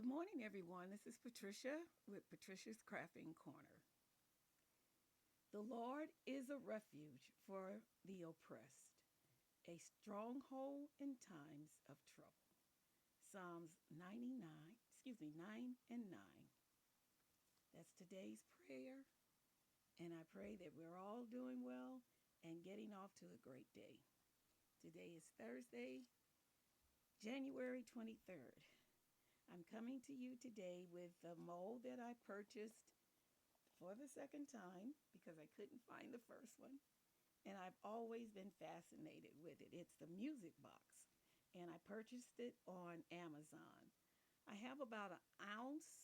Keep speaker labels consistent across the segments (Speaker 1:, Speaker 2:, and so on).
Speaker 1: morning, everyone. This is Patricia with Patricia's Crafting Corner. The Lord is a refuge for the oppressed, a stronghold in times of trouble. Psalms 9 and 9. That's today's prayer, and I pray that we're all doing well and getting off to a great day. Today is Thursday, January 23rd. I'm coming to you today with the mold that I purchased for the second time because I couldn't find the first one. And I've always been fascinated with it. It's the music box. And I purchased it on Amazon. I have about an ounce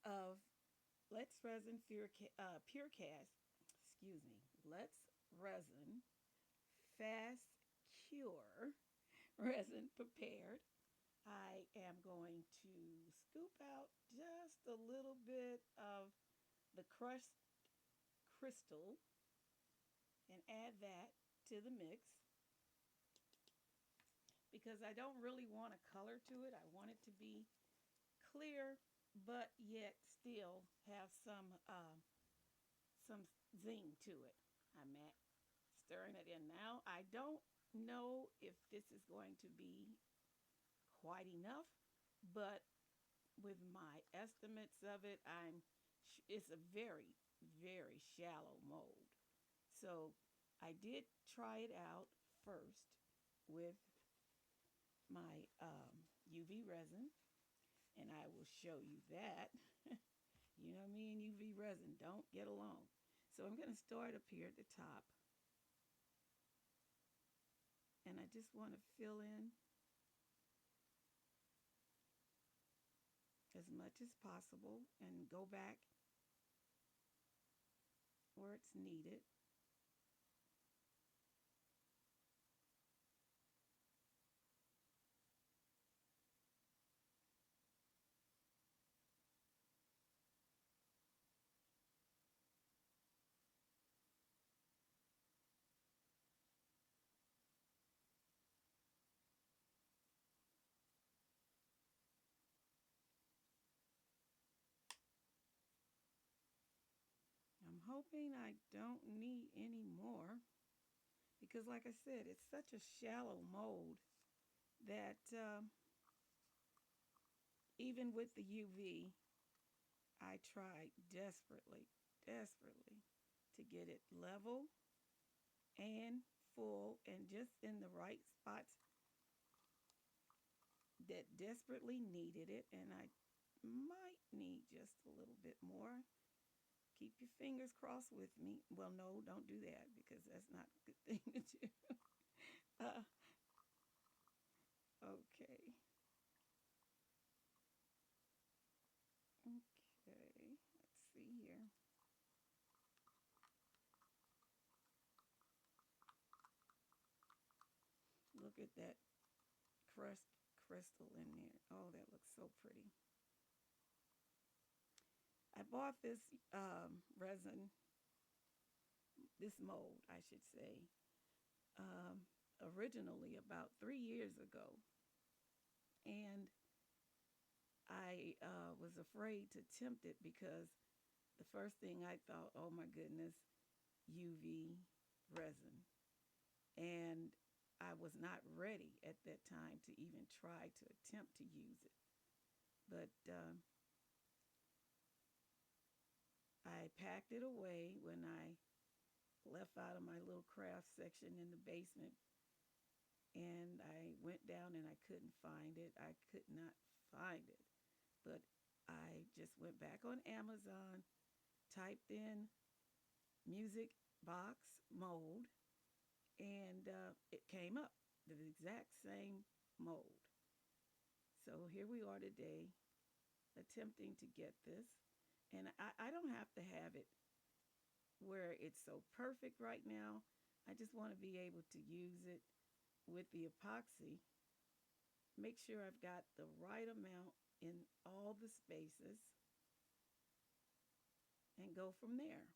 Speaker 1: of Let's Resin Pure Cast, Let's Resin Fast Cure resin prepared. I am going to scoop out just a little bit of the crushed crystal and add that to the mix because I don't really want a color to it. I want it to be clear, but yet still have some zing to it. I'm stirring it in now. I don't know if this is going to be quite enough, but with my estimates of it, it's a very shallow mold. So I did try it out first with my UV resin, and I will show you that. You know, me and UV resin don't get along. So I'm going to start up here at the top, and I just want to fill in as much as possible and go back where it's needed. I'm hoping I don't need any more because, like I said, it's such a shallow mold that even with the UV, I tried desperately to get it level and full and just in the right spots that desperately needed it. And I might need just a little bit more. Keep your fingers crossed with me. Well, no, don't do that because that's not a good thing to do. Uh, okay. Okay. Let's see here. Look at that crystal in there. Oh, that looks so pretty. I bought this resin, this mold, I should say, um, originally about 3 years ago. And I was afraid to tempt it because the first thing I thought, oh my goodness, UV resin. And I was not ready at that time to even try to attempt to use it. But I packed it away when I left out of my little craft section in the basement, and I went down and I couldn't find it. I could not find it. But I just went back on Amazon, typed in music box mold, and it came up, the exact same mold. So here we are today, attempting to get this. And I don't have to have it where it's so perfect right now. I just want to be able to use it with the epoxy. Make sure I've got the right amount in all the spaces and go from there.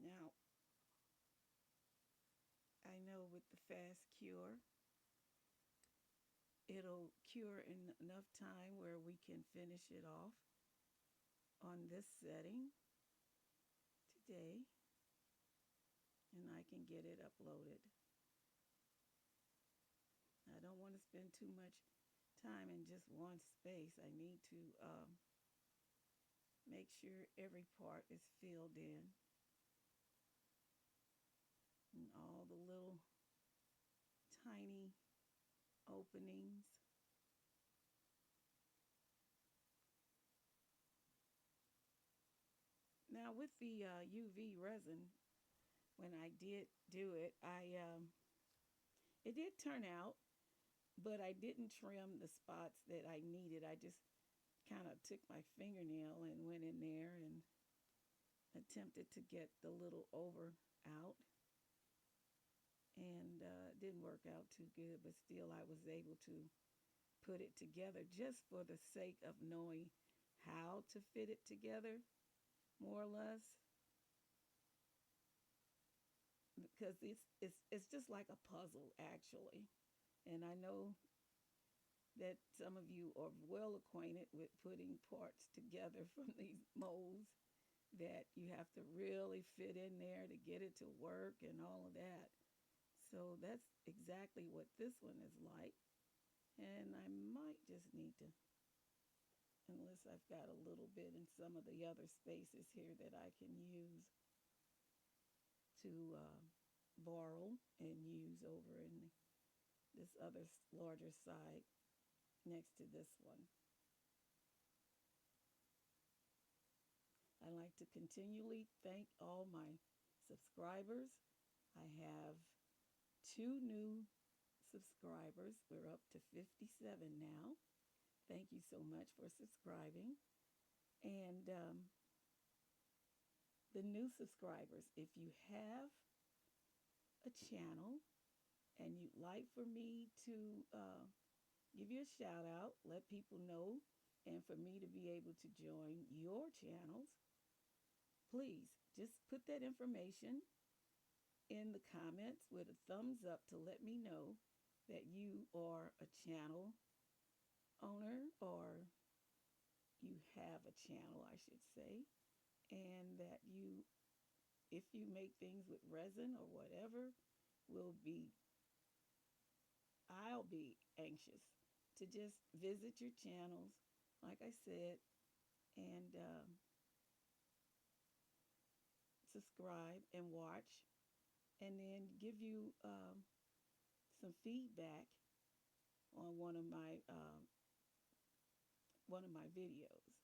Speaker 1: Now, with the fast cure. It'll cure in enough time where we can finish it off on this setting today, and I can get it uploaded. I don't want to spend too much time in just one space. I need to make sure every part is filled in and all the little tiny openings. Now with the UV resin, when I did do it, it did turn out, but I didn't trim the spots that I needed. I just kind of took my fingernail and went in there and attempted to get the little over out, and it didn't work out too good, but still I was able to put it together just for the sake of knowing how to fit it together, more or less, because it's just like a puzzle actually. And I know that some of you are well acquainted with putting parts together from these molds, that you have to really fit in there to get it to work and all of that. So that's exactly what this one is like. And I might just need to, unless I've got a little bit in some of the other spaces here that I can use to borrow and use over in this other larger side next to this one. I like to continually thank all my subscribers. I have 2 new subscribers. We're up to 57 now. Thank you so much for subscribing. And the new subscribers, if you have a channel and you'd like for me to give you a shout out, let people know, and for me to be able to join your channels, please just put that information in the comments with a thumbs up to let me know that you are a channel owner, or you have a channel, I should say, and that you, if you make things with resin or whatever, I'll be anxious to just visit your channels, like I said, and subscribe and watch, and then give you some feedback on one of my videos.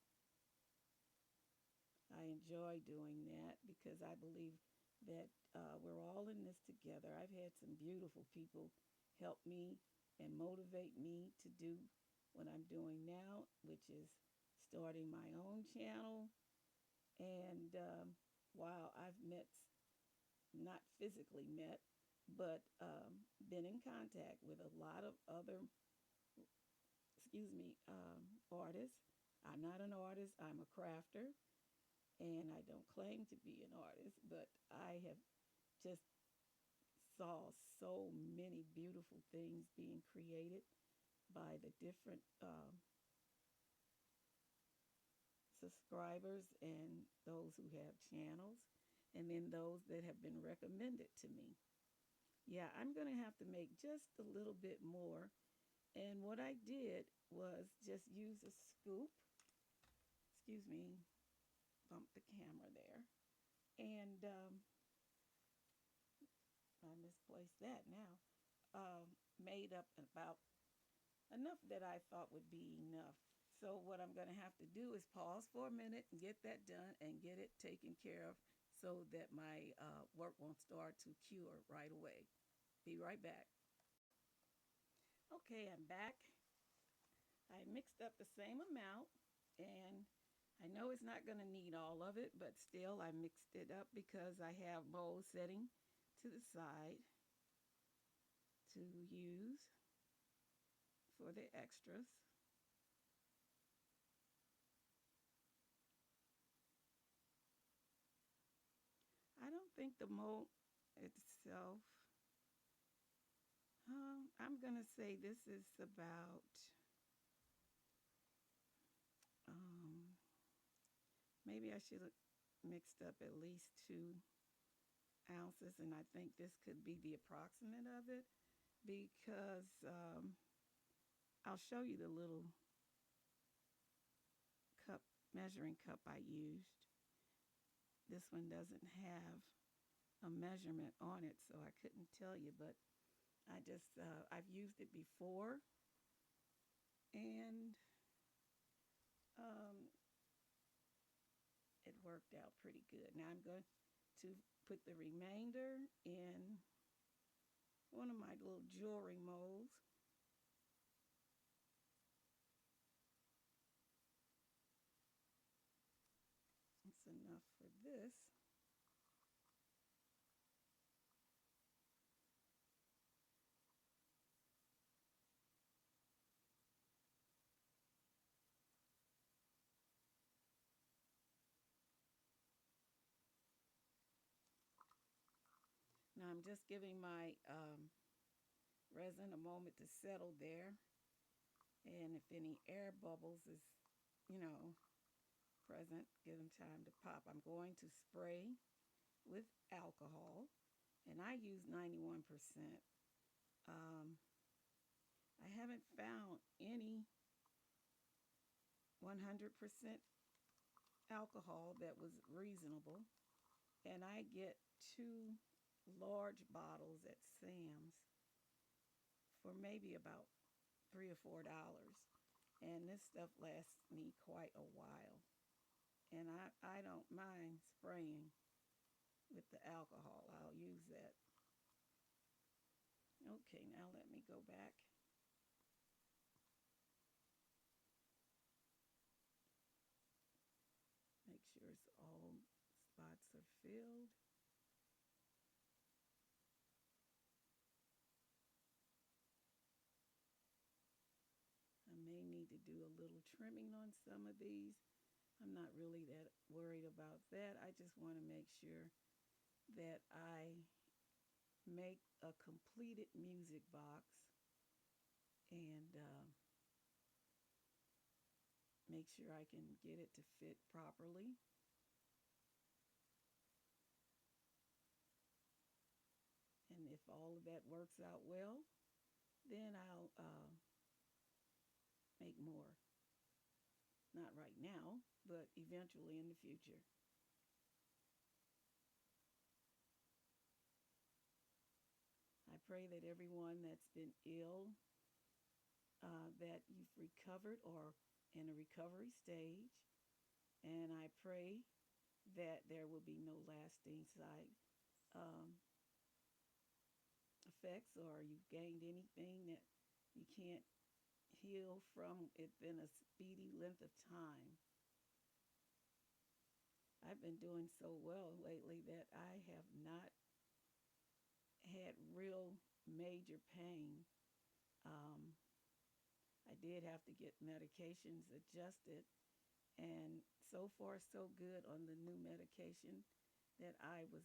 Speaker 1: I enjoy doing that because I believe that we're all in this together. I've had some beautiful people help me and motivate me to do what I'm doing now, which is starting my own channel. And while I've met, not physically met, but been in contact with a lot of other, artists. I'm not an artist, I'm a crafter, and I don't claim to be an artist, but I have just saw so many beautiful things being created by the different subscribers and those who have channels, and then those that have been recommended to me. Yeah, I'm going to have to make just a little bit more. And what I did was just use a scoop. Excuse me, bump the camera there. And I misplaced that now. Made up about enough that I thought would be enough. So what I'm going to have to do is pause for a minute and get that done and get it taken care of so that my work won't start to cure right away. Be right back. Okay, I'm back. I mixed up the same amount, and I know it's not going to need all of it, but still I mixed it up because I have mold setting to the side to use for the extras. I don't think the mold itself I'm going to say this is about um, maybe I should have mixed up at least 2 ounces, and I think this could be the approximate of it because I'll show you the little cup, measuring cup I used. This one doesn't have a measurement on it, so I couldn't tell you, but I've used it before, and um, it worked out pretty good. Now I'm going to put the remainder in one of my little jewelry molds. That's enough for this. Now I'm just giving my resin a moment to settle there. And if any air bubbles is, you know, present, give them time to pop. I'm going to spray with alcohol, and I use 91%. Um, I haven't found any 100% alcohol that was reasonable, and I get 2 large bottles at Sam's for maybe about $3 or $4. And this stuff lasts me quite a while. And I don't mind spraying with the alcohol. I'll use that. Okay, now let me go back. Make sure it's all spots are filled. I may need to do a little trimming on some of these. I'm not really that worried about that. I just want to make sure that I make a completed music box and make sure I can get it to fit properly. And if all of that works out well, then I'll make more. Not right now, but eventually in the future. I pray that everyone that's been ill, that you've recovered or in a recovery stage. And I pray that there will be no lasting side um, effects or you've gained anything that you can't heal from within a speedy length of time. I've been doing so well lately that I have not had real major pain. Um, I did have to get medications adjusted, and so far, so good on the new medication that I was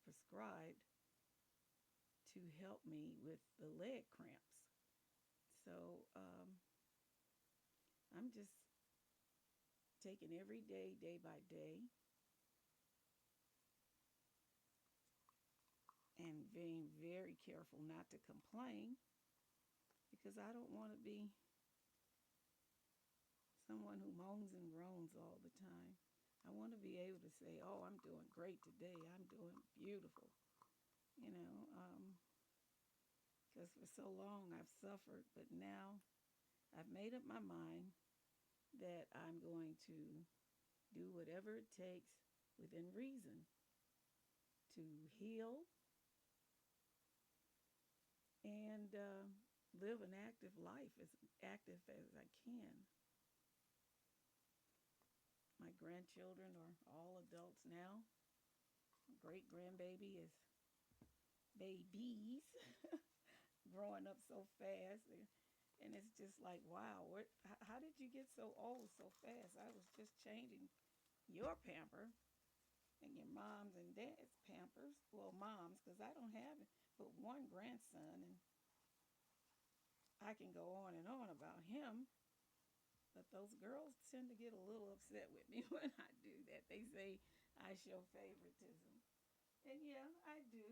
Speaker 1: prescribed to help me with the leg cramps. So I'm just taking every day, day by day, and being very careful not to complain because I don't want to be someone who moans and groans all the time. I want to be able to say, oh, I'm doing great today. I'm doing beautiful. You know, because for so long I've suffered, but now I've made up my mind that I'm going to do whatever it takes within reason to heal and live an active life, as active as I can. My grandchildren are all adults now. My great grandbaby is babies growing up so fast. And it's just like, wow, how did you get so old so fast? I was just changing your pamper and your mom's and dad's pampers. Well, mom's, because I don't have but one grandson. And I can go on about him, but those girls tend to get a little upset with me when I do that. They say I show favoritism. And yeah, I do.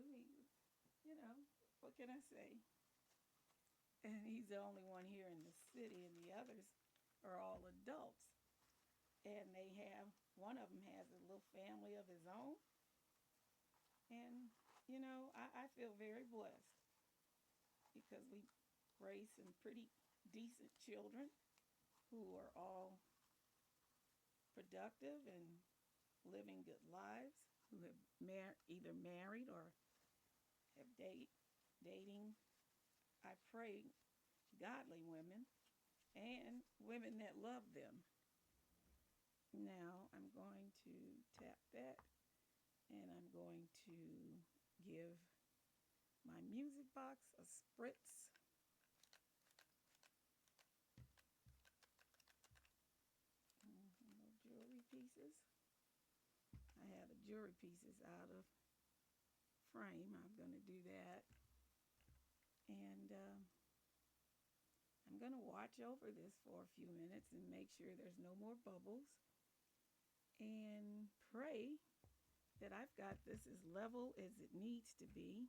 Speaker 1: You know, what can I say? And he's the only one here in the city, and the others are all adults. And one of them has a little family of his own. And, I feel very blessed because we raise some pretty decent children who are all productive and living good lives, who have either married or have dating, I pray, godly women and women that love them. Now I'm going to tap that, and I'm going to give my music box a spritz. No jewelry pieces. I have the jewelry pieces out of frame. I'm going to do that. And I'm going to watch over this for a few minutes and make sure there's no more bubbles. And pray that I've got this as level as it needs to be.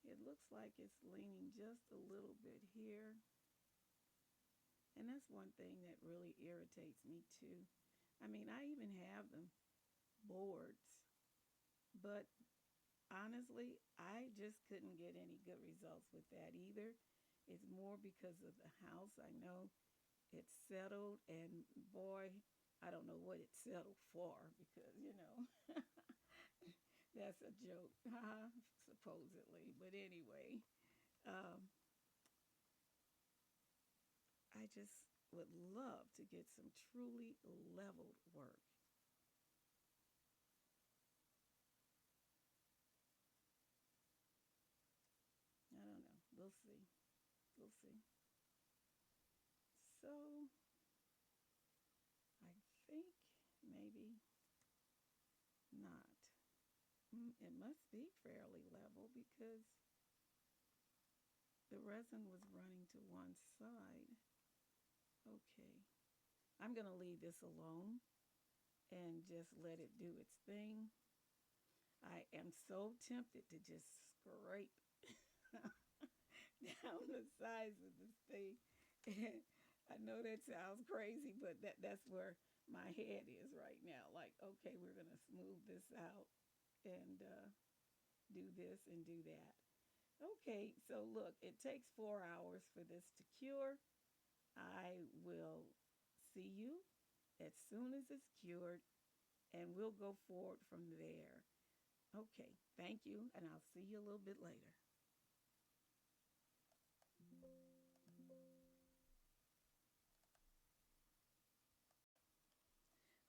Speaker 1: It looks like it's leaning just a little bit here. And that's one thing that really irritates me too. I mean, I even have them boards, but honestly, I just couldn't get any good results with that either. It's more because of the house. I know it's settled, and boy, I don't know what it's settled for because, that's a joke, supposedly. But anyway, um, I just would love to get some truly leveled work. I don't know. We'll see. We'll see. So I think maybe not. It must be fairly level because the resin was running to one side. Okay. I'm going to leave this alone and just let it do its thing. I am so tempted to just scrape down the sides of this thing. And I know that sounds crazy, but that's where my head is right now. Like, okay, we're going to smooth this out and do this and do that. Okay, so look, it takes 4 hours for this to cure. I will see you as soon as it's cured, and we'll go forward from there. Okay, thank you, and I'll see you a little bit later.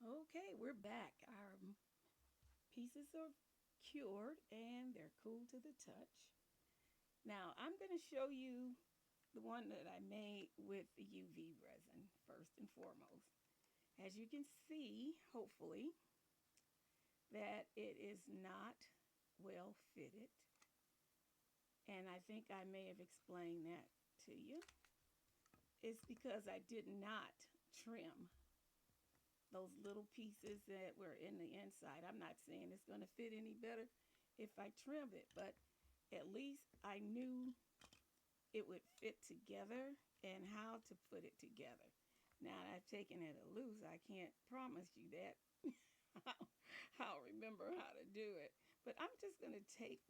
Speaker 1: Okay, we're back. Our pieces are cured and they're cool to the touch. Now, I'm going to show you the one that I made with the UV resin first and foremost. As you can see, hopefully, that it is not well fitted. And I think I may have explained that to you. It's because I did not trim those little pieces that were in the inside. I'm not saying it's going to fit any better if I trimmed it, but at least I knew it would fit together and how to put it together. Now that I've taken it loose, I can't promise you that I'll remember how to do it. But I'm just going to take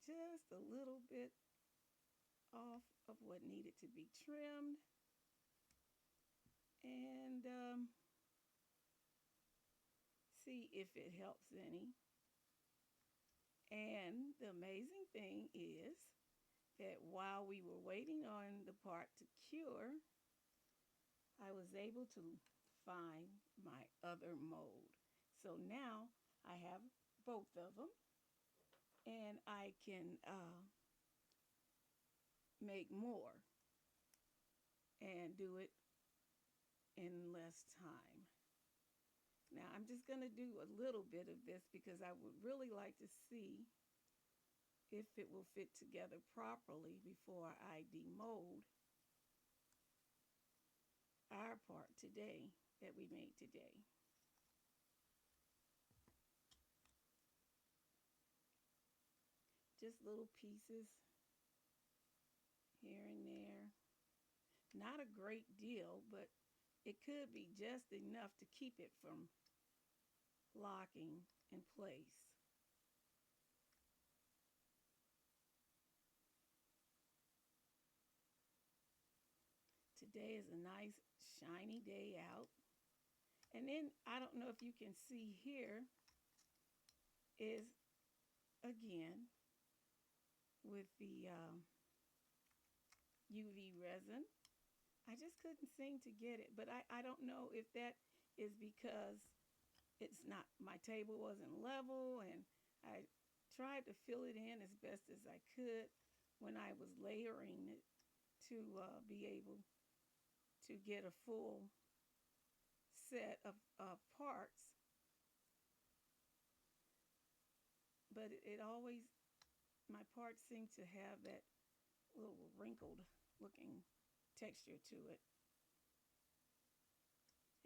Speaker 1: just a little bit off of what needed to be trimmed. And see if it helps any. And the amazing thing is that while we were waiting on the part to cure, I was able to find my other mold. So now I have both of them, and I can make more and do it in less time. Now I'm just going to do a little bit of this because I would really like to see if it will fit together properly before I demold our part today that we made today. Just little pieces here and there. Not a great deal, but it could be just enough to keep it from locking in place. Today is a nice shiny day out. And then I don't know if you can see here is again with the UV resin. I just couldn't seem to get it, but I don't know if that is because it's not, my table wasn't level, and I tried to fill it in as best as I could when I was layering it to be able to get a full set of parts. But it always, my parts seem to have that little wrinkled looking texture to it.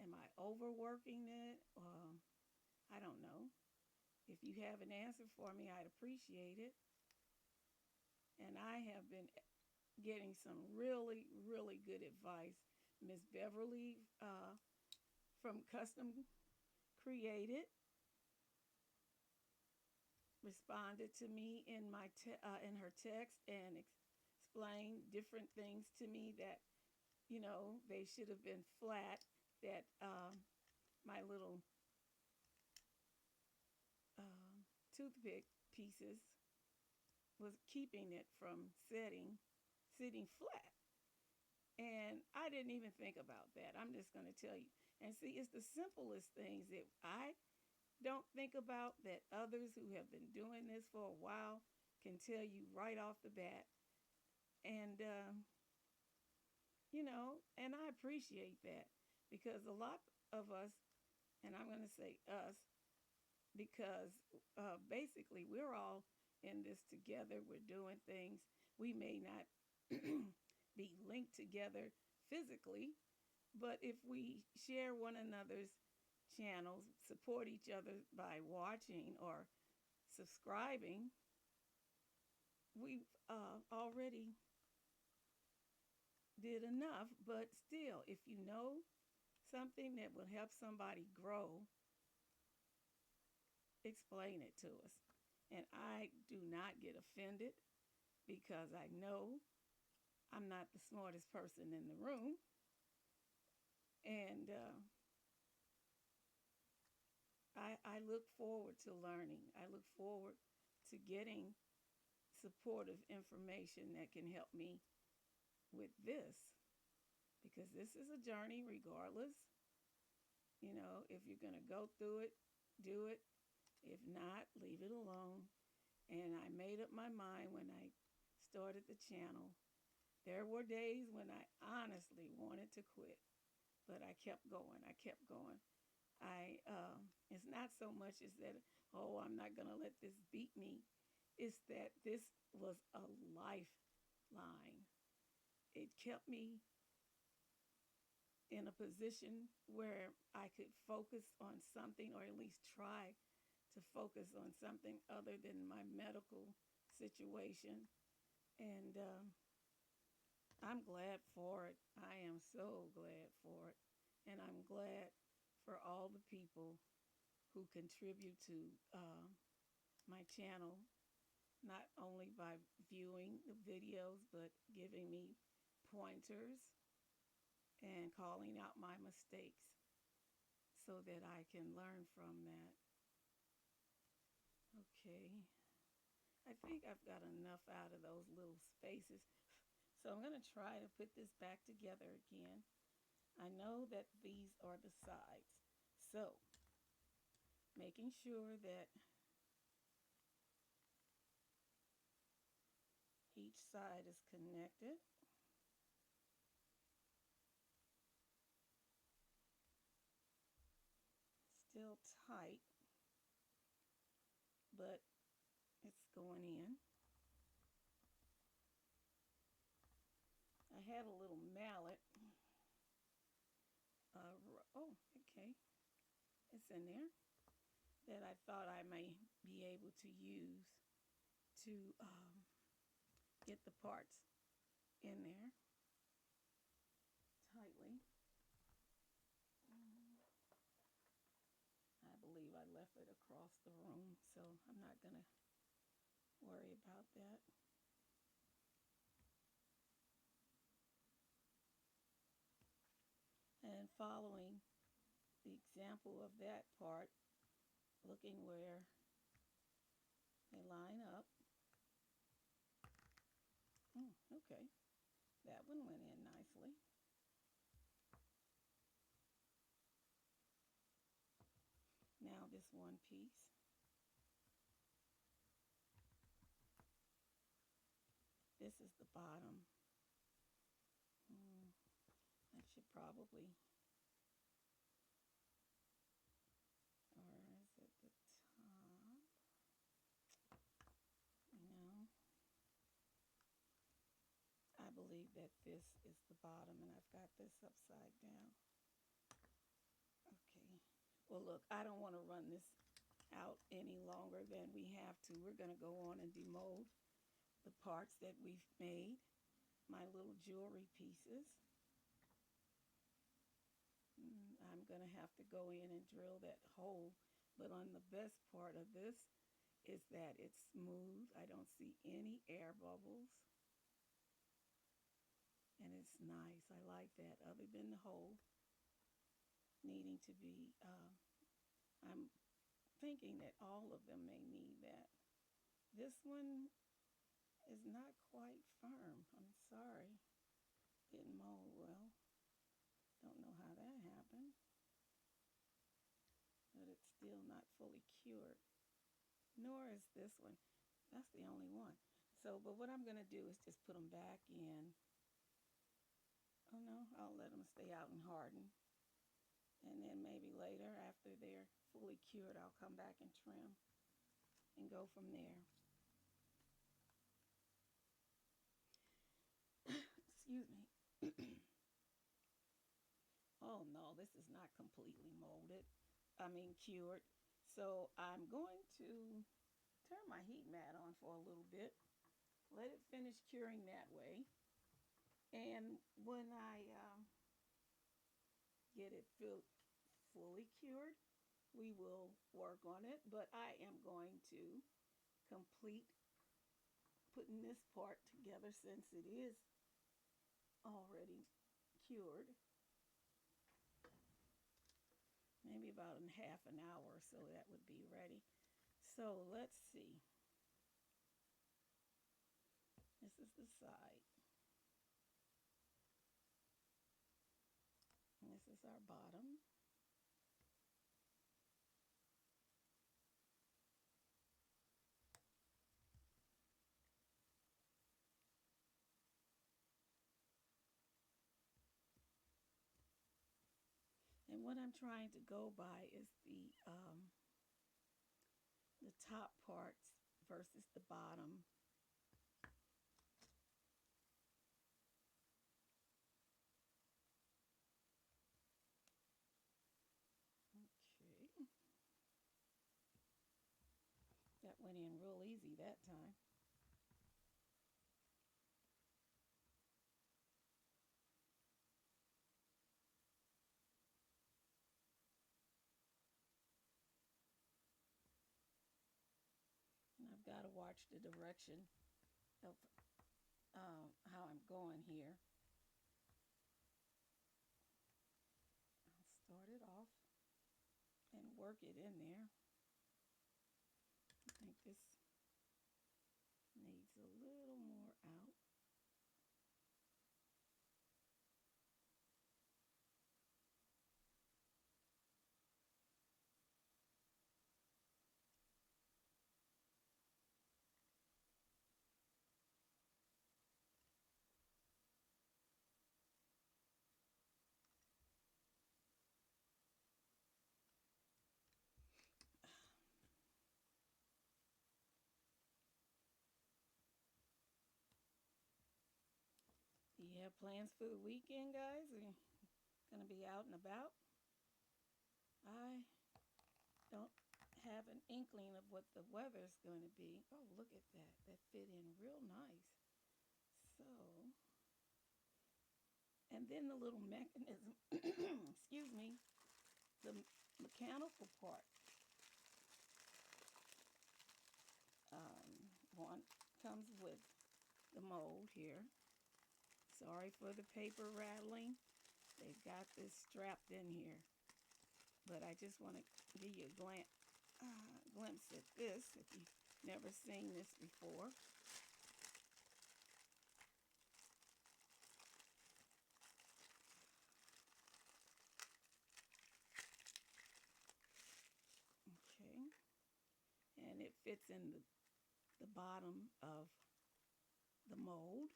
Speaker 1: Am I overworking it? I don't know. If you have an answer for me, I'd appreciate it. And I have been getting some really, really good advice. Miss Beverly from Custom Created responded to me in my in her text and explained different things to me that, you know, they should have been flat, that my little toothpick pieces was keeping it from sitting flat. And I didn't even think about that. I'm just going to tell you. And see, it's the simplest things that I don't think about that others who have been doing this for a while can tell you right off the bat. And, you know, and I appreciate that because a lot of us, and I'm going to say us, because basically we're all in this together. We're doing things. We may not be linked together physically, but if we share one another's channels, support each other by watching or subscribing, we've already did enough. But still, if you know something that will help somebody grow, explain it to us. And I do not get offended because I know I'm not the smartest person in the room. And I look forward to learning. I look forward to getting supportive information that can help me with this, because this is a journey regardless. You know, if you're going to go through it, do it. If not, leave it alone. And I made up my mind when I started the channel. There were days when I honestly wanted to quit, but I kept going. I kept going. It's not so much as that, oh, I'm not going to let this beat me. It's that this was a lifeline. It kept me in a position where I could focus on something, or at least try to focus on something other than my medical situation. And I'm glad for it. I am so glad for it. And I'm glad for all the people who contribute to my channel, not only by viewing the videos, but giving me pointers and calling out my mistakes so that I can learn from that. Okay. I think I've got enough out of those little spaces. So I'm going to try to put this back together again. I know that these are the sides. So making sure that each side is connected. Still tight, but it's going in. I have a little mallet piece in there that I thought I may be able to use to get the parts in there tightly. I believe I left it across the room, so I'm not going to worry about that. And following the example of that part, looking where they line up. Okay, that one went in nicely. Now this one piece. This is the bottom. I should probably, or is it the top? No. I believe that this is the bottom and I've got this upside down. Okay. Well, look, I don't want to run this out any longer than we have to. We're going to go on and demold the parts that we've made, my little jewelry pieces. I'm going to have to go in and drill that hole, but on the best part of this is that it's smooth. I don't see any air bubbles, and it's nice. I like that, other than the hole needing to be, I'm thinking that all of them may need that. This one is not quite firm. I'm sorry. Didn't mold well. Don't know how that happened. But it's still not fully cured. Nor is this one. That's the only one. So, but what I'm going to do is just put them back in. Oh no, I'll let them stay out and harden. And then maybe later, after they're fully cured, I'll come back and trim and go from there. Excuse me. Oh no, this is not completely molded. Cured. So I'm going to turn my heat mat on for a little bit. Let it finish curing that way. And when I get it fully cured, we will work on it. But I am going to complete putting this part together since it is already cured. Maybe about in half an hour or so that would be ready. So let's see. This is the side. And this is our bottom. And what I'm trying to go by is the top parts versus the bottom. Okay. That went in real easy that time. And I've got to watch the direction of how I'm going here. I'll start it off and work it in there. I think this needs a little more out. You have plans for the weekend, guys? Are you going to be out and about? I have an inkling of what the weather's going to be. Oh, look at that. That fit in real nice. So, and then the little mechanism, excuse me, the mechanical part. One comes with the mold here. Sorry for the paper rattling. They've got this strapped in here. But I just want to give you a glimpse at this if you've never seen this before. Okay. And it fits in the bottom of the mold.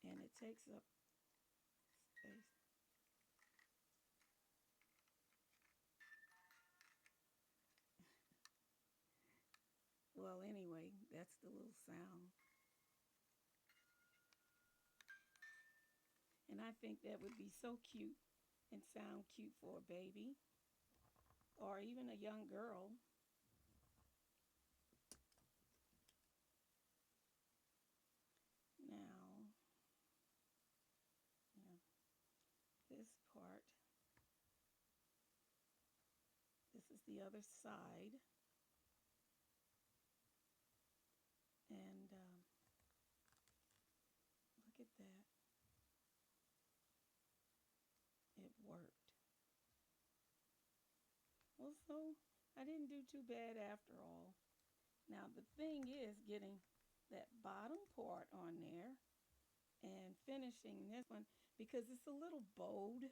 Speaker 1: And it takes up space. Well, anyway, that's the little sound. And I think that would be so cute and sound cute for a baby or even a young girl. Now, yeah, this part, this is the other side. And look at that. It worked. Well, so I didn't do too bad after all. Now, the thing is getting that bottom part on there and finishing this one because it's a little bowed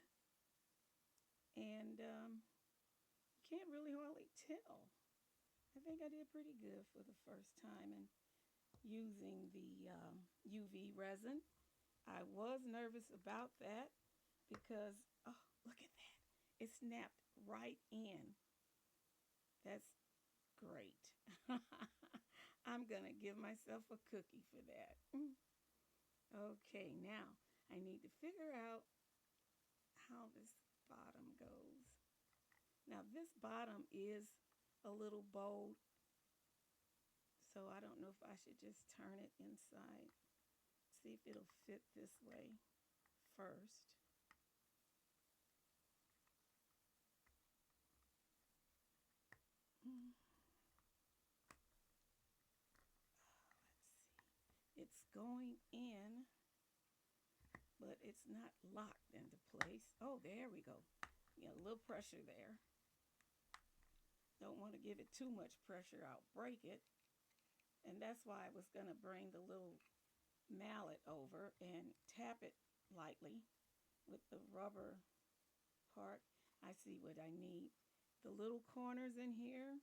Speaker 1: and you can't really hardly tell. I think I did pretty good for the first time and using the UV resin. I was nervous about that because, oh, look at that. It snapped right in. That's great. I'm going to give myself a cookie for that. Okay, now I need to figure out how this bottom goes. Now this bottom is a little bold, so I don't know if I should just turn it inside. See if it'll fit this way first. Let's see. It's going in, but it's not locked into place. Oh, there we go. Yeah, a little pressure there. Don't want to give it too much pressure. I'll break it. And that's why I was going to bring the little mallet over and tap it lightly with the rubber part. I see what I need. The little corners in here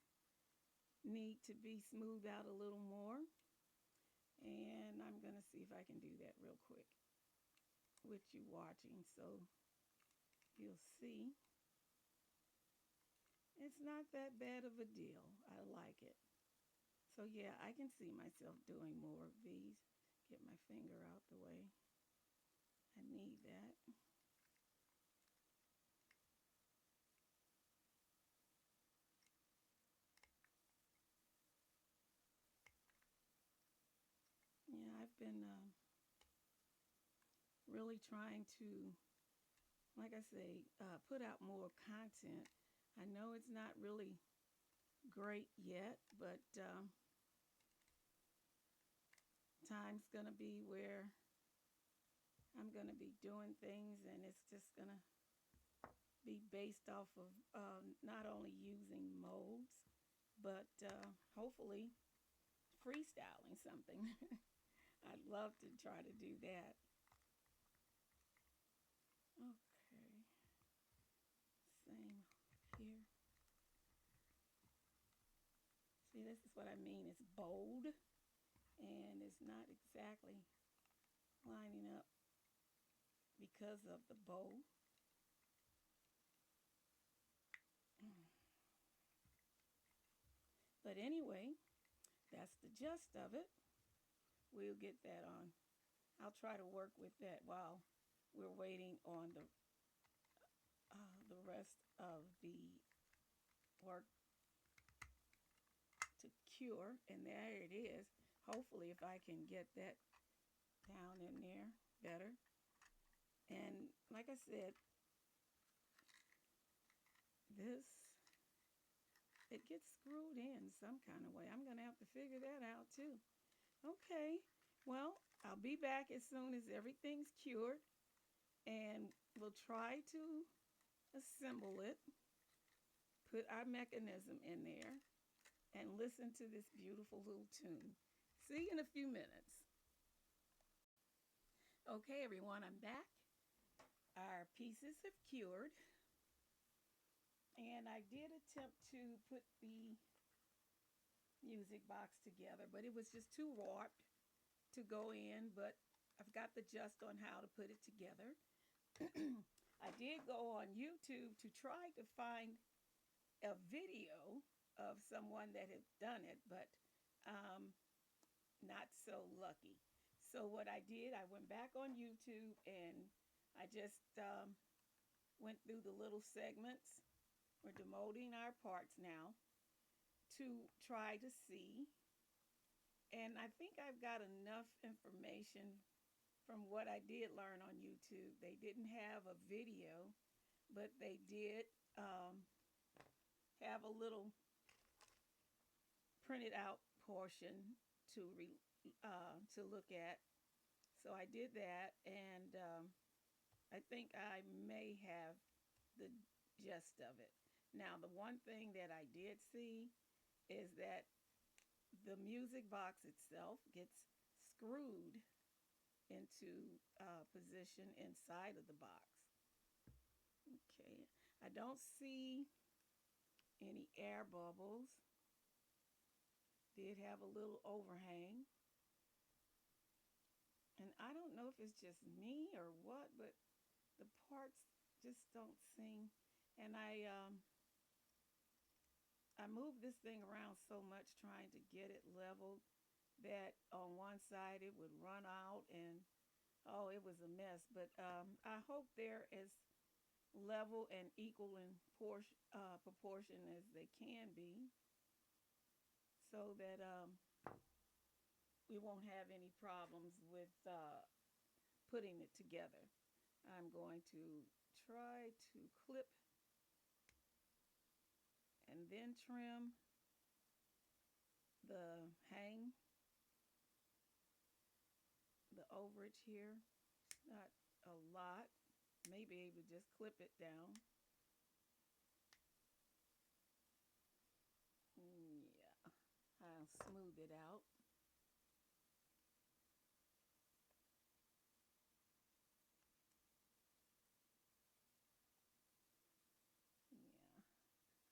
Speaker 1: need to be smoothed out a little more. And I'm going to see if I can do that real quick with you watching so you'll see. It's not that bad of a deal. I like it. So yeah, I can see myself doing more of these. Get my finger out the way. I need that. Yeah, I've been really trying to, like I say, put out more content. I know it's not really great yet, but time's going to be where I'm going to be doing things and it's just going to be based off of not only using molds, but hopefully freestyling something. I'd love to try to do that. Okay, same here. See, this is what I mean. It's bold and it's not exactly lining up because of the bow. But anyway, that's the gist of it. We'll get that on. I'll try to work with that while we're waiting on the the rest of the work to cure, and there it is. Hopefully, if I can get that down in there better. And like I said, this, it gets screwed in some kind of way. I'm going to have to figure that out too. Okay, well, I'll be back as soon as everything's cured, and we'll try to assemble it, put our mechanism in there, and listen to this beautiful little tune. See you in a few minutes. Okay, everyone, I'm back. Our pieces have cured, and I did attempt to put the music box together, but it was just too warped to go in, but I've got the gist on how to put it together. I did go on YouTube to try to find a video of someone that had done it, but not so lucky. So what I did, I went back on YouTube and I just went through the little segments. We're demoting our parts now to try to see. And I think I've got enough information from what I did learn on YouTube. They didn't have a video, but they did have a little printed out portion to look at. So I did that, and I think I may have the gist of it. Now, the one thing that I did see is that the music box itself gets screwed into position inside of the box. Okay, I don't see any air bubbles. Did have a little overhang. And I don't know if it's just me or what, but the parts just don't seem. And I moved this thing around so much trying to get it leveled that on one side it would run out, and oh, it was a mess. But I hope they're as level and equal in proportion as they can be, so that we won't have any problems with putting it together. I'm going to try to clip and then trim the overage here. Not a lot. Maybe able to just clip it down. Yeah, I'll smooth it out. Yeah,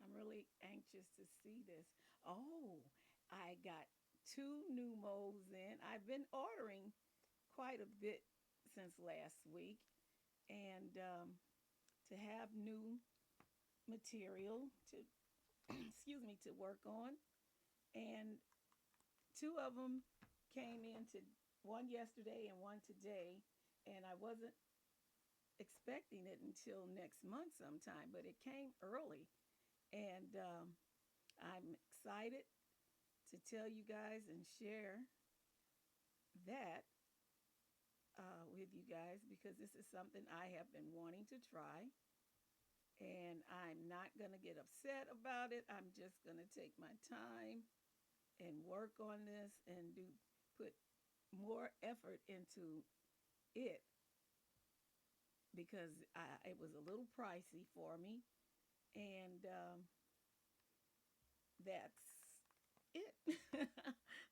Speaker 1: I'm really anxious to see this. Oh, I got 2 new molds in. I've been ordering quite a bit since last week, and to have new material to excuse me, to work on. And 2 of them came in, to one yesterday and one today, and I wasn't expecting it until next month sometime, but it came early. And I'm excited to tell you guys and share that with you guys, because this is something I have been wanting to try. And I'm not going to get upset about it. I'm just going to take my time and work on this and put more effort into it, because it was a little pricey for me. And that's it.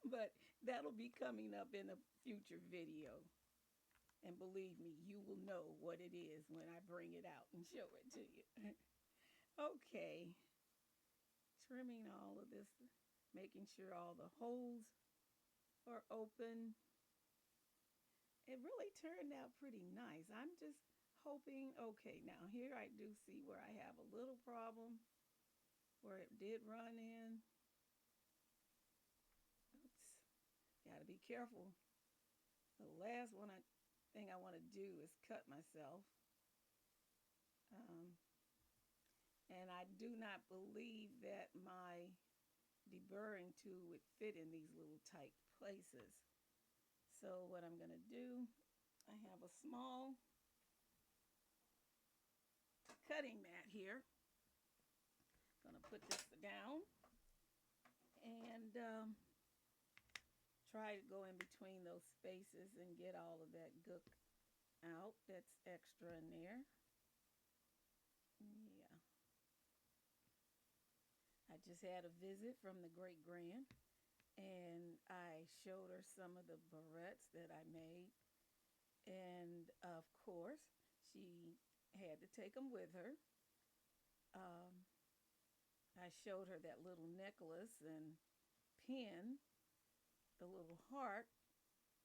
Speaker 1: But that'll be coming up in a future video. And believe me, you will know what it is when I bring it out and show it to you. Okay. Trimming all of this, making sure all the holes are open. It really turned out pretty nice. I'm just hoping, okay, now here I do see where I have a little problem, where it did run in. Oops, gotta be careful. The last thing I want to do is cut myself. And I do not believe that my deburring tool would fit in these little tight places. So what I'm going to do, I have a small cutting mat here. I'm going to put this down and try to go in between those spaces and get all of that gook out that's extra in there. Yeah. I just had a visit from the great grand, and I showed her some of the barrettes that I made. And of course, she had to take them with her. Um, I showed her that little necklace and pin, the little heart,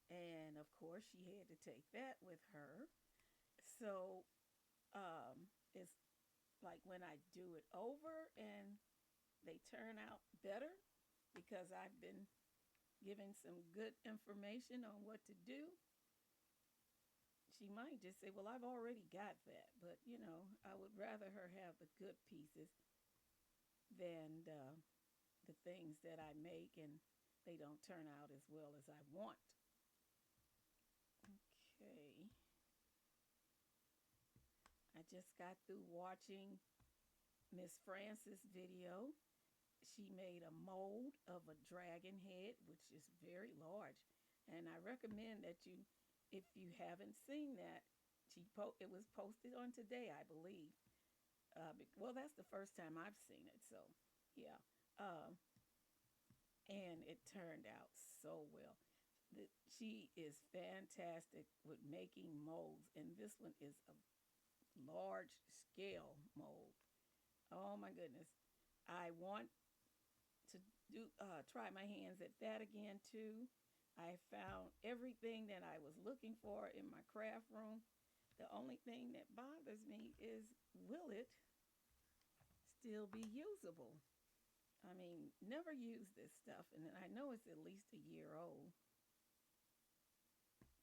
Speaker 1: and of course, she had to take that with her. So it's like when I do it over and they turn out better because I've been giving some good information on what to do. She might just say, well, I've already got that. But, I would rather her have the good pieces than the things that I make and they don't turn out as well as I want. Okay. I just got through watching Miss Francis' video. She made a mold of a dragon head, which is very large. And I recommend that if you haven't seen that, it was posted on today, I believe. Well, that's the first time I've seen it, so yeah. And it turned out so well. She is fantastic with making molds, and this one is a large scale mold. Oh my goodness. I want to try my hands at that again too. I found everything that I was looking for in my craft room. The only thing that bothers me is, will it still be usable? I mean, never use this stuff, and I know it's at least a year old.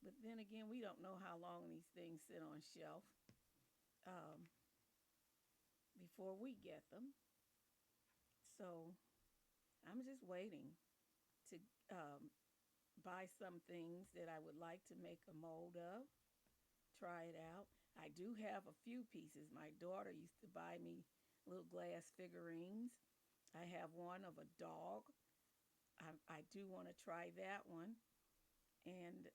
Speaker 1: But then again, we don't know how long these things sit on shelf um, before we get them. So I'm just waiting to buy some things that I would like to make a mold of, try it out. I do have a few pieces. My daughter used to buy me little glass figurines. I have one of a dog. I do want to try that one. And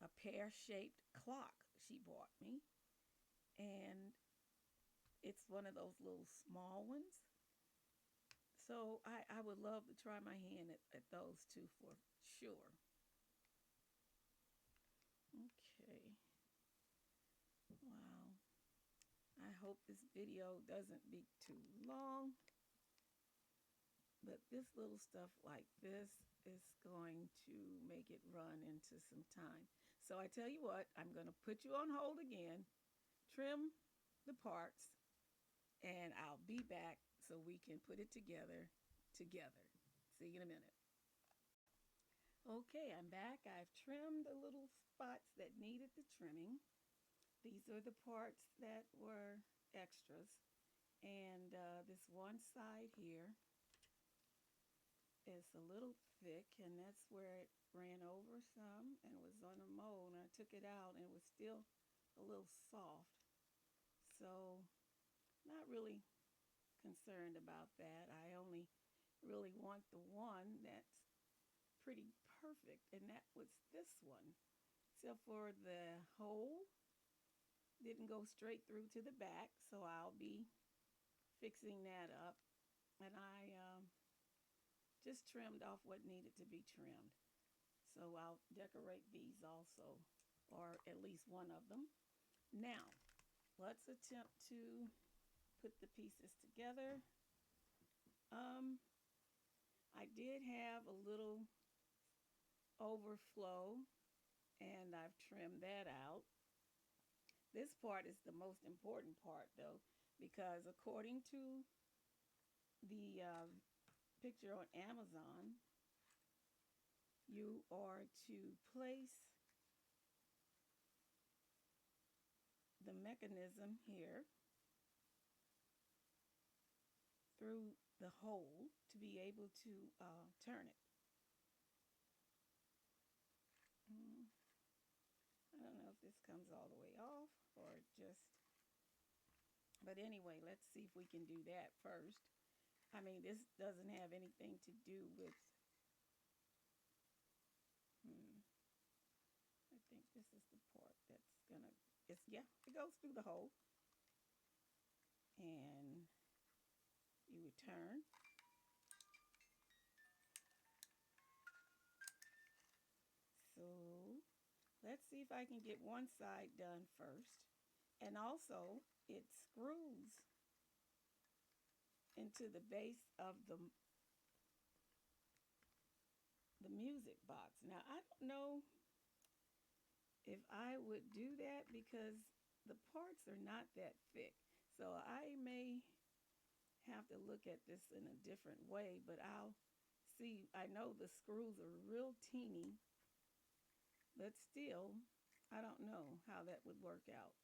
Speaker 1: a pear-shaped clock she bought me. And it's one of those little small ones. So I would love to try my hand at those two for sure. Okay. Wow. I hope this video doesn't be too long. But this little stuff like this is going to make it run into some time. So I tell you what, I'm going to put you on hold again, trim the parts, and I'll be back so we can put it together. See you in a minute. Okay, I'm back. I've trimmed the little spots that needed the trimming. These are the parts that were extras. And this one side here is a little thick, and that's where it ran over some and it was on a mold, and I took it out and it was still a little soft. So not really concerned about that. I only really want the one that's pretty perfect, and that was this one. Except for the hole didn't go straight through to the back, so I'll be fixing that up. And I just trimmed off what needed to be trimmed. So I'll decorate these also, or at least one of them. Now, let's attempt to put the pieces together. I did have a little overflow, and I've trimmed that out. This part is the most important part, though, because according to the picture on Amazon, you are to place the mechanism here through the hole to be able to turn it. Mm, I don't know if this comes all the way off or just, but anyway, let's see if we can do that first. I mean, this doesn't have anything to do with, hmm, I think this is the part that's gonna, yeah, it goes through the hole. And you would turn. So let's see if I can get one side done first. And also, it screws into the base of the music box. Now, I don't know if I would do that because the parts are not that thick. So I may have to look at this in a different way, but I'll see. I know the screws are real teeny, but still, I don't know how that would work out.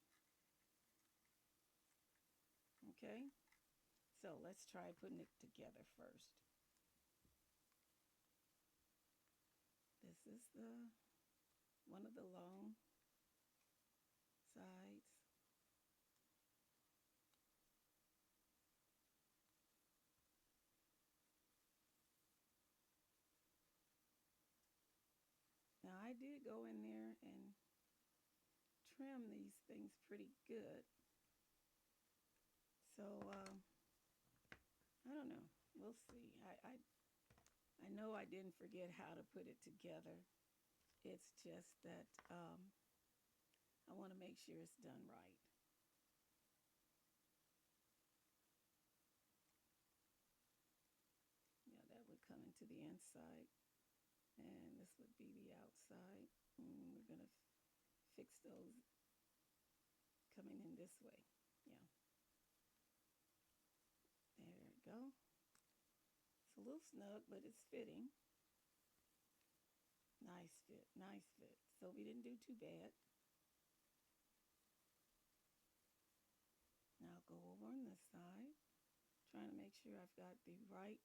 Speaker 1: Okay, so let's try putting it together first. This is the one of the long sides. Now I did go in there and trim these things pretty good. So I don't know. We'll see. I know I didn't forget how to put it together. It's just that I want to make sure it's done right. Yeah, that would come into the inside, and this would be the outside. And we're gonna fix those coming in this way. Yeah. There we go. It's a little snug, but it's fitting. Nice fit, nice fit. So we didn't do too bad. Now I'll go over on this side, trying to make sure I've got the right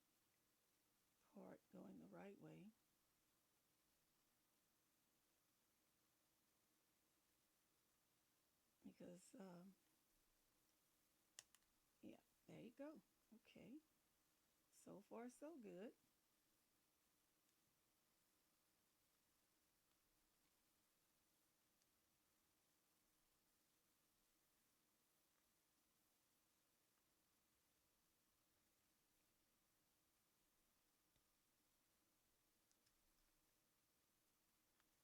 Speaker 1: part going the right way. Because, yeah, there you go. Okay. So far, so good.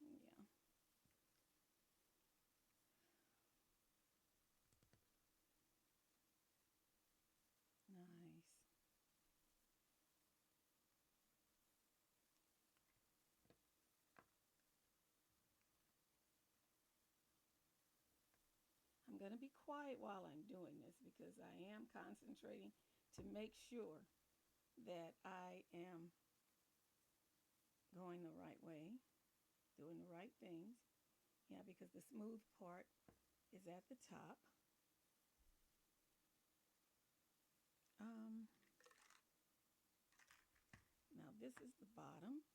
Speaker 1: Yeah. Nice. I'm going to be quiet while I'm doing this because I am concentrating to make sure that I am going the right way, doing the right things. Yeah, because the smooth part is at the top. Um, Now this is the bottom.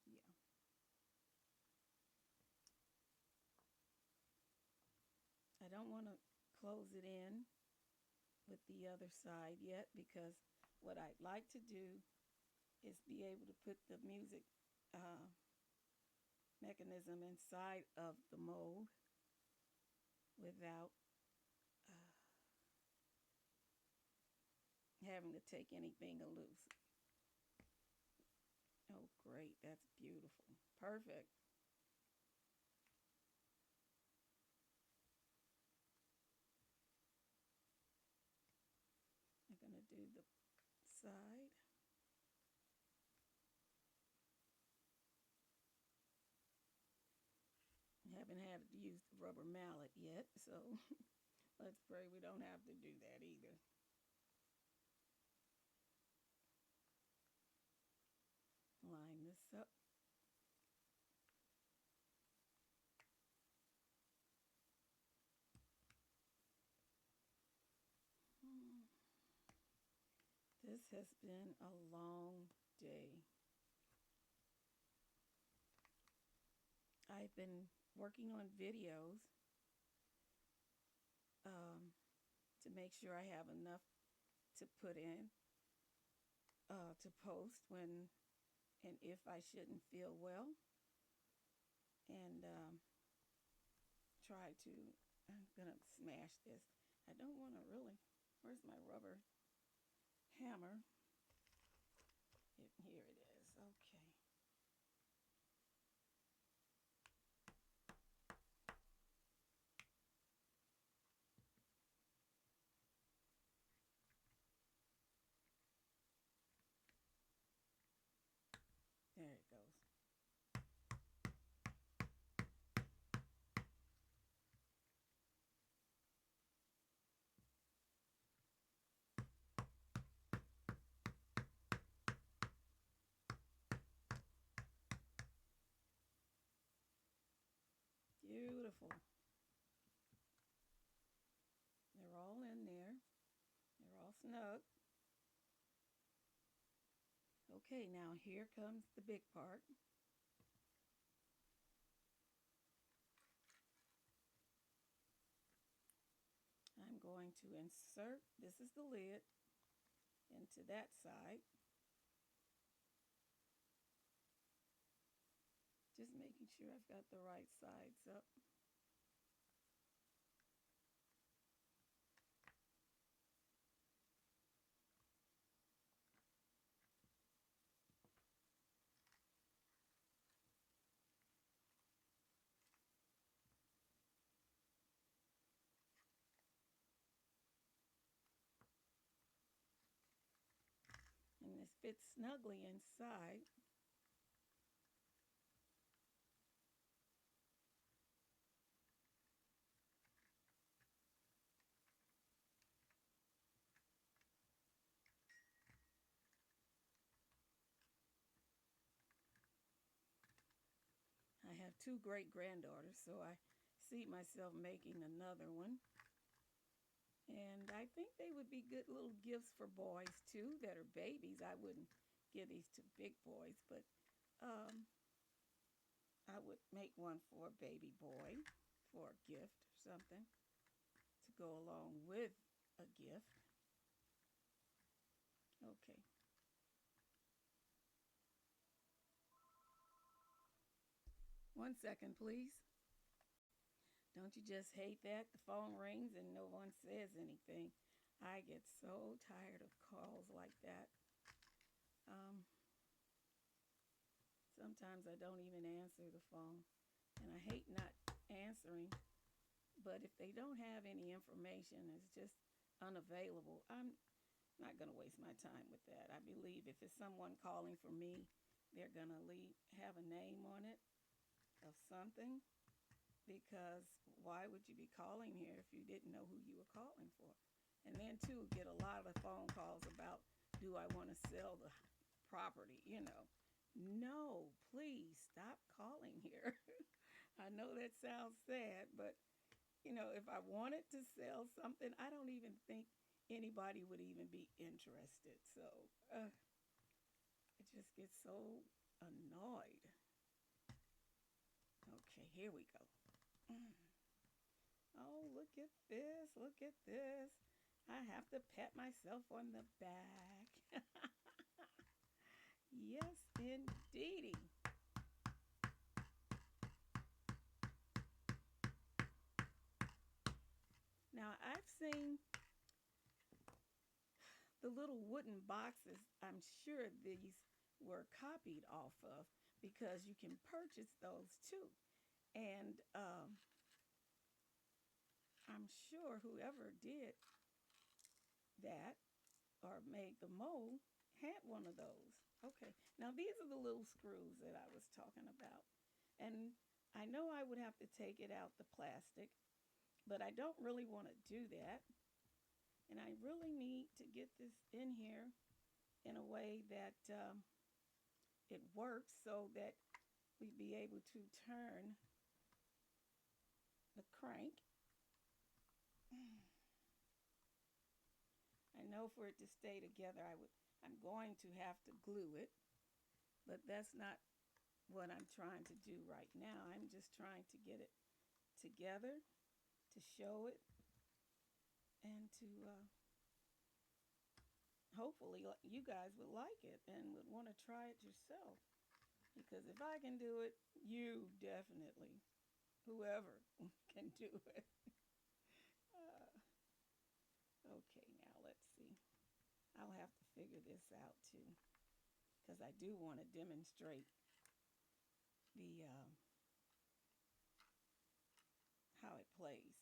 Speaker 1: Yeah. I don't want to close it in with the other side yet because what I'd like to do is be able to put the music uh, mechanism inside of the mold without having to take anything loose. Oh, great. That's beautiful. Perfect. I'm going to do the side. I haven't had to use the rubber mallet yet, so let's pray we don't have to do that either. Line this up. This has been a long day. I've been working on videos to make sure I have enough to put in to post when and if I shouldn't feel well, and try to. I'm gonna smash this. I don't want to really. Where's my rubber hammer? Here it is. Okay. There it goes. Beautiful. They're all in there. They're all snug. Okay, now here comes the big part. I'm going to insert, this is the lid, into that side. Just making sure I've got the right sides up. And this fits snugly inside. I have two great granddaughters, so I see myself making another one. And I think they would be good little gifts for boys too that are babies. I wouldn't give these to big boys, but I would make one for a baby boy for a gift or something to go along with a gift. Okay. One second, please. Don't you just hate that? The phone rings and no one says anything. I get so tired of calls like that. Um, Sometimes I don't even answer the phone. And I hate not answering. But if they don't have any information, it's just unavailable. I'm not going to waste my time with that. I believe if it's someone calling for me, they're going to have a name on it of something, because why would you be calling here if you didn't know who you were calling for? And then too, get a lot of phone calls about, do I want to sell the property? No, please stop calling here. I know that sounds sad, but if I wanted to sell something, I don't even think anybody would even be interested. So it just gets so annoyed. Okay, here we go. Oh, look at this. Look at this. I have to pat myself on the back. Yes, indeedy. Now, I've seen the little wooden boxes. I'm sure these were copied off of, because you can purchase those too. And I'm sure whoever did that or made the mold had one of those. Okay, now these are the little screws that I was talking about. And I know I would have to take it out, the plastic, but I don't really want to do that. And I really need to get this in here in a way that it works, so that we'd be able to turn the crank. I know for it to stay together, I'm going to have to glue it, but that's not what I'm trying to do right now. I'm just trying to get it together, to show it, and to hopefully you guys would like it and would want to try it yourself. Because if I can do it, you definitely, whoever can do it. Uh, okay, now let's see. I'll have to figure this out too, because I do want to demonstrate the how it plays.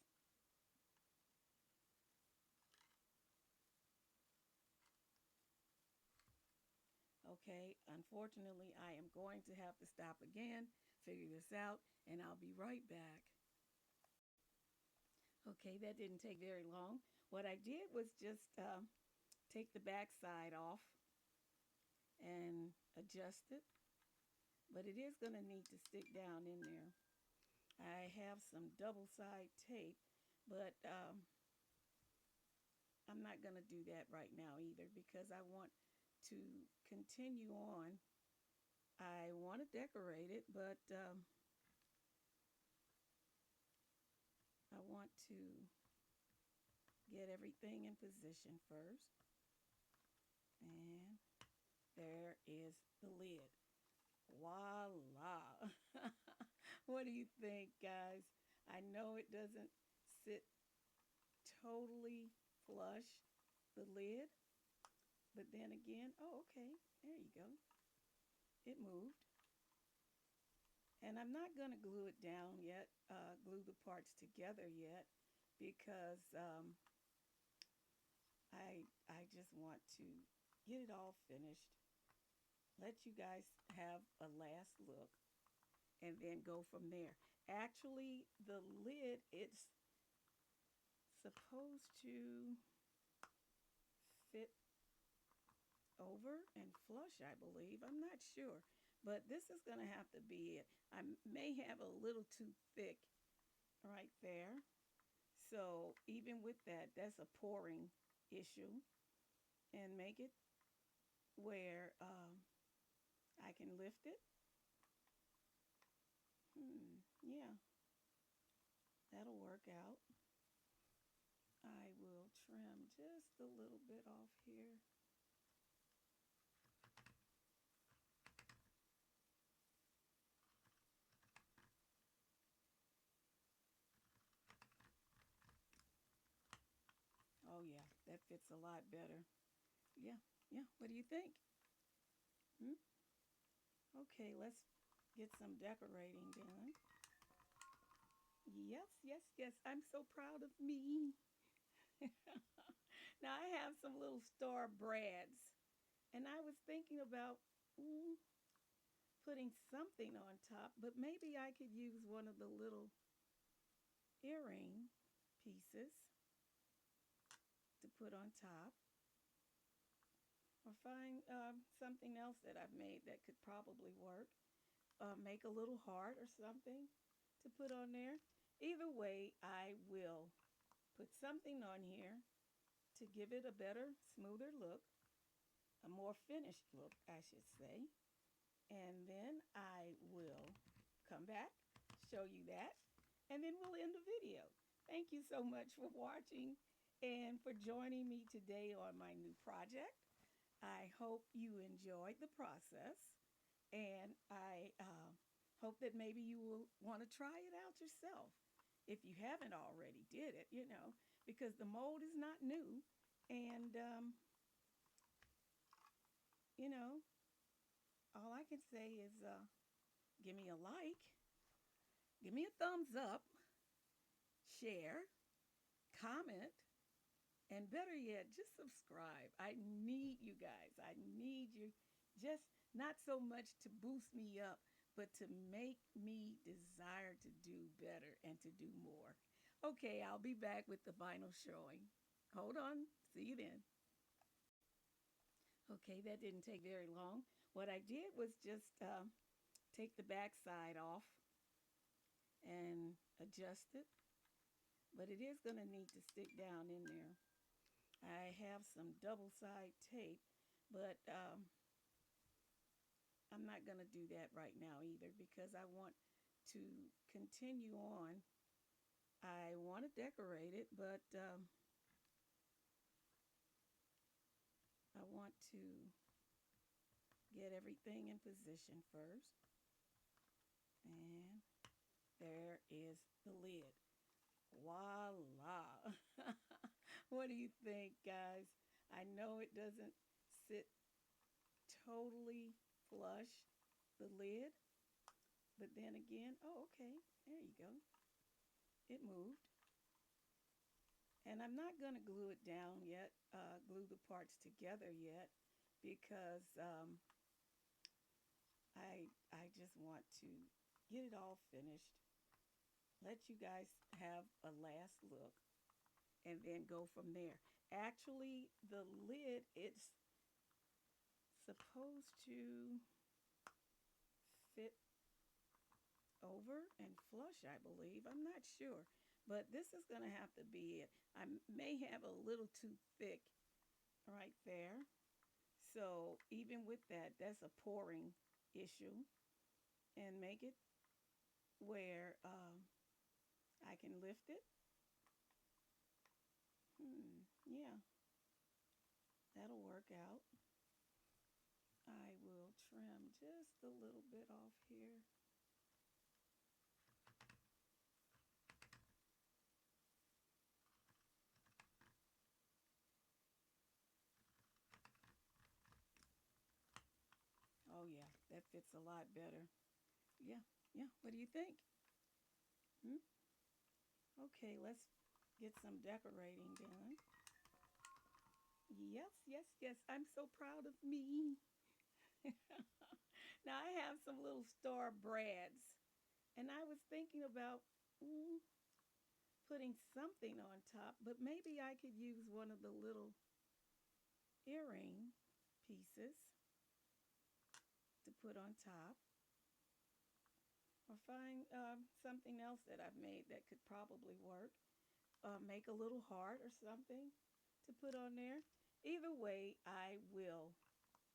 Speaker 1: Okay, unfortunately, I am going to have to stop again, figure this out, and I'll be right back. Okay, that didn't take very long. What I did was just take the back side off and adjust it, but it is going to need to stick down in there. I have some double side tape, but I'm not going to do that right now either because I want to continue on. I want to decorate it, but I want to get everything in position first. And there is the lid. Voila. What do you think, guys? I know it doesn't sit totally flush, the lid, but then again, oh, okay, there you go. It moved. And I'm not going to glue it down yet, glue the parts together yet, because I just want to get it all finished, let you guys have a last look, and then go from there. Actually, the lid, it's supposed to fit over and flush, I believe. I'm not sure, but this is going to have to be it. I may have a little too thick right there. So even with that, that's a pouring issue, and make it where I can lift it. Yeah, that'll work out. I will trim just a little bit off here. Oh yeah, that fits a lot better. Yeah, yeah. What do you think? Hmm? Okay, let's get some decorating done. Yes, yes, yes. I'm so proud of me. Now I have some little star brads, and I was thinking about putting something on top, but maybe I could use one of the little earring pieces to put on top, or find something else that I've made that could probably work. Make a little heart or something to put on there. Either way, I will put something on here to give it a better, smoother look, a more finished look, I should say. And then I will come back, show you that, and then we'll end the video. Thank you so much for watching and for joining me today on my new project. I hope you enjoyed the process, and I hope that maybe you will want to try it out yourself if you haven't already did it, because the mold is not new. And, you know, all I can say is give me a like, give me a thumbs up, share, comment, and better yet, just subscribe. I need you guys. I need you, just not so much to boost me up, but to make me desire to do better and to do more. Okay, I'll be back with the final showing. Hold on. See you then. Okay, that didn't take very long. What I did was just take the back side off and adjust it, but it is going to need to stick down in there. I have some double side tape, but I'm not going to do that right now either because I want to continue on. I want to decorate it, but I want to get everything in position first. And there is the lid. Voila. What do you think, guys? I know it doesn't sit totally flush, the lid, but then again, oh, okay, there you go. It moved. And I'm not going to glue it down yet, glue the parts together yet, because I just want to get it all finished, let you guys have a last look, and then go from there. Actually, the lid, it's supposed to fit over and flush, I believe. I'm not sure, but this is going to have to be it. I may have a little too thick right there. So even with that, that's a pouring issue, and make it where I can lift it. Yeah, that'll work out. I will trim just a little bit off here. Oh yeah, that fits a lot better. Yeah, yeah. What do you think? Hmm? Okay, let's get some decorating done. Yes, yes, yes. I'm so proud of me. Now I have some little star brads, and I was thinking about putting something on top, but maybe I could use one of the little earring pieces to put on top, or find something else that I've made that could probably work. Make a little heart or something to put on there. Either way, I will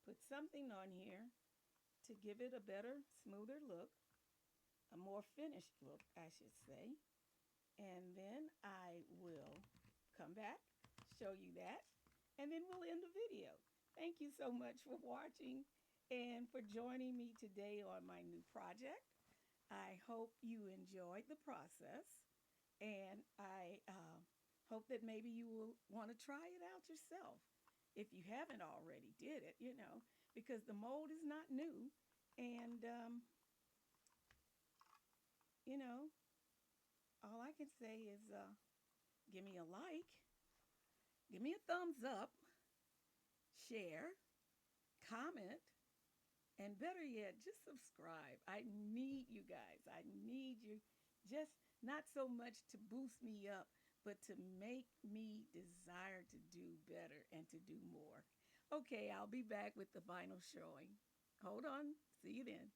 Speaker 1: put something on here to give it a better, smoother look, a more finished look, I should say. And then I will come back, show you that, and then we'll end the video. Thank you so much for watching and for joining me today on my new project. I hope you enjoyed the process, and I hope that maybe you will want to try it out yourself if you haven't already did it, because the mold is not new. And, you know, all I can say is give me a like, give me a thumbs up, share, comment, and better yet, just subscribe. I need you guys. I need you, just not so much to boost me up, but to make me desire to do better and to do more. Okay, I'll be back with the final showing. Hold on. See you then.